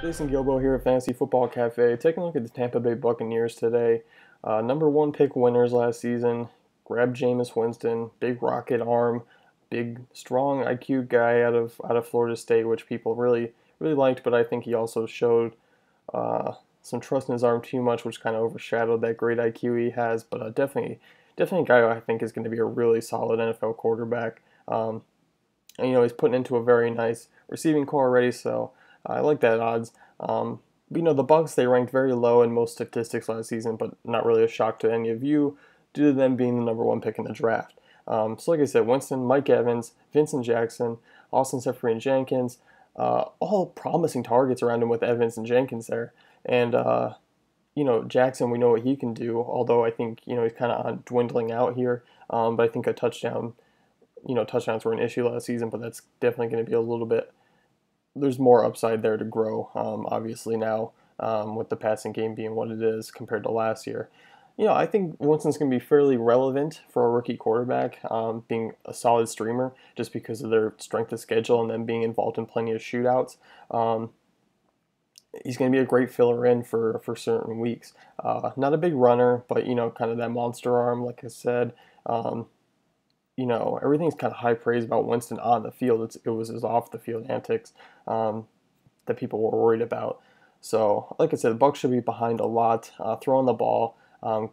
Jason Gilbo here at Fantasy Football Cafe, taking a look at the Tampa Bay Buccaneers today. Number one pick winners last season. Grabbed Jameis Winston, big rocket arm, big strong IQ guy out of Florida State, which people really liked. But I think he also showed some trust in his arm too much, which kind of overshadowed that great IQ he has. But definitely a guy who I think is going to be a really solid NFL quarterback. And, he's putting into a very nice receiving core already, so I like that odds. But, the Bucs, they ranked very low in most statistics last season, but not really a shock to any of you due to them being the number one pick in the draft. So like I said, Winston, Mike Evans, Vincent Jackson, Austin Seferian-Jenkins, all promising targets around him with Evans and Jenkins there. And, Jackson, we know what he can do, although I think, he's kind of dwindling out here. But I think a touchdown, touchdowns were an issue last season, but that's definitely going to be a little bit, there's more upside there to grow, obviously now, with the passing game being what it is compared to last year. I think Winston's going to be fairly relevant for a rookie quarterback, being a solid streamer just because of their strength of schedule and them being involved in plenty of shootouts. He's going to be a great filler in for certain weeks. Not a big runner, but, kind of that monster arm, like I said. Everything's kind of high praise about Winston on the field. It was his off the field antics that people were worried about. So, like I said, the Bucs should be behind a lot, throwing the ball, a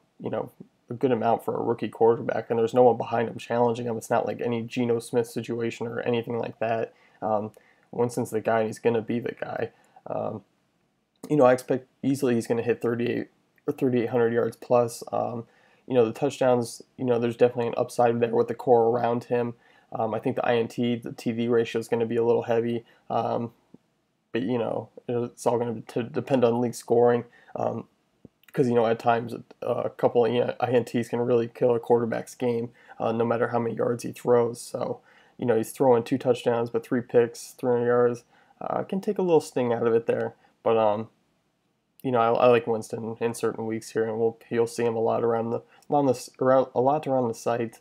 good amount for a rookie quarterback, and there's no one behind him challenging him. It's not like any Geno Smith situation or anything like that. Winston's the guy, and he's going to be the guy. I expect easily he's going to hit 38 or 3,800 yards plus. The touchdowns, there's definitely an upside there with the core around him. I think the INT, the TV ratio is going to be a little heavy, but it's all going to depend on league scoring. Because at times a couple of INTs can really kill a quarterback's game, no matter how many yards he throws. So he's throwing 2 touchdowns, but 3 picks, 300 yards, can take a little sting out of it there. But I like Winston in certain weeks here, and you'll see him a lot around the site,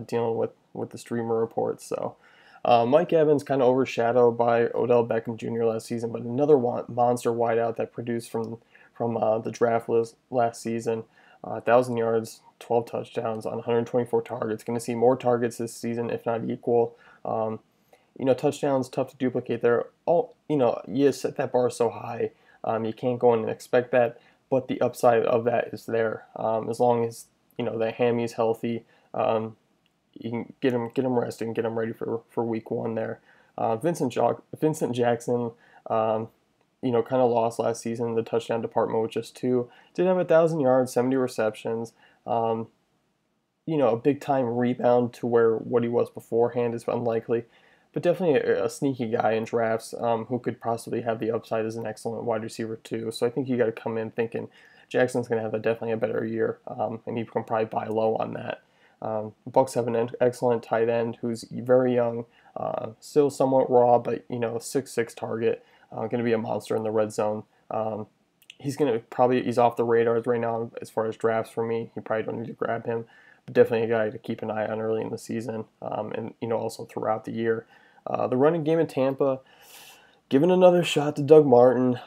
dealing with the streamer reports. So Mike Evans kind of overshadowed by Odell Beckham Jr. last season, but another monster wideout that produced from the draft list last season. 1,000 yards, 12 touchdowns on 124 targets. Going to see more targets this season, if not equal. Touchdowns tough to duplicate there. You set that bar so high. You can't go in and expect that, but the upside of that is there. As long as the hammy healthy, you can get him rested and get him ready for week 1 there. Vincent Jackson, kind of lost last season in the touchdown department with just 2. Did have 1,000 yards, 70 receptions. A big time rebound to where what he was beforehand is unlikely. But definitely a sneaky guy in drafts who could possibly have the upside as an excellent wide receiver too. So I think you got to come in thinking Jackson's going to have definitely a better year, and you can probably buy low on that. Bucks have an excellent tight end who's very young, still somewhat raw, but 6'6" target, going to be a monster in the red zone. He's off the radars right now as far as drafts for me. You probably don't need to grab him. Definitely a guy to keep an eye on early in the season, and also throughout the year. The running game in Tampa, giving another shot to Doug Martin.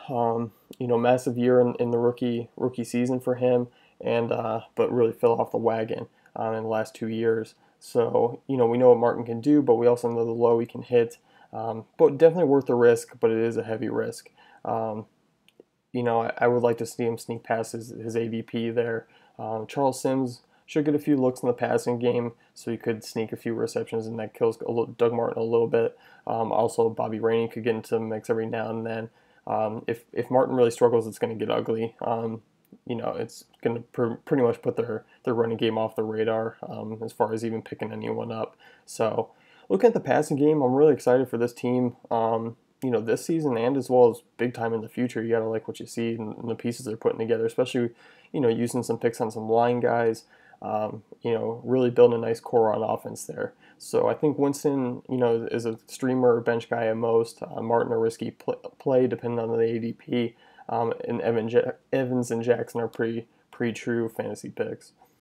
Massive year in the rookie season for him, and but really fell off the wagon in the last 2 years. So we know what Martin can do, but we also know the low he can hit. But definitely worth the risk, but it is a heavy risk. I would like to see him sneak past his ADP there. Charles Sims should get a few looks in the passing game, so he could sneak a few receptions, and that kills Doug Martin a little bit. Also, Bobby Rainey could get into the mix every now and then. If Martin really struggles, it's going to get ugly. It's going to pretty much put their running game off the radar as far as even picking anyone up. So, looking at the passing game, I'm really excited for this team. This season and as well as big time in the future. You got to like what you see in the pieces they're putting together, especially using some picks on some line guys. Really building a nice core on offense there. So I think Winston, is a streamer or bench guy at most. Martin a risky play depending on the ADP. And Evans and Jackson are pretty true fantasy picks.